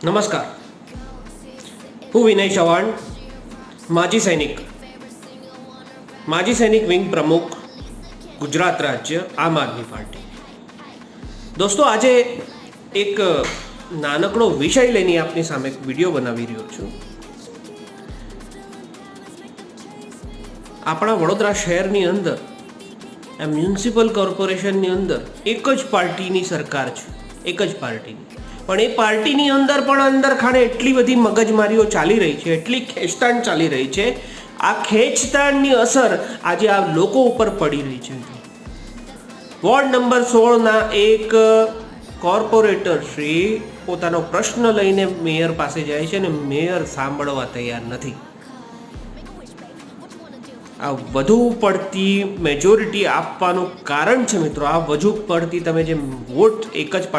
નમસ્કાર, હું વિનય ચૌહાણ, માજી સૈનિક વિંગ પ્રમુખ, ગુજરાત રાજ્ય આમ આદમી પાર્ટી. દોસ્તો, આજે એક નાનકડો વિષય લઈને આપની સામે એક વિડીયો બનાવી રહ્યો છું. આપણા વડોદરા શહેરની અંદર આ મ્યુનિસિપલ કોર્પોરેશનની અંદર એક જ પાર્ટીની સરકાર છે, એક જ પાર્ટીની. પણ એ પાર્ટીની અંદર પણ અંદરખાને એટલી બધી મગજમારીઓ ચાલી રહી છે, એટલી ખેંચતાણ ચાલી રહી છે. આ ખેંચતાણની અસર આજે આ લોકો ઉપર પડી રહી છે. વોર્ડ નંબર 16ના એક કોર્પોરેટર શ્રી પોતાનો પ્રશ્ન લઈને મેયર પાસે જાય છે અને મેયર સાંભળવા તૈયાર નથી. આ વધુ પડતી મેજોરિટી આપવાનું કારણ છે મિત્રો. આ વધુ પડતી તમે જે વોટ એક જ પાર્ટી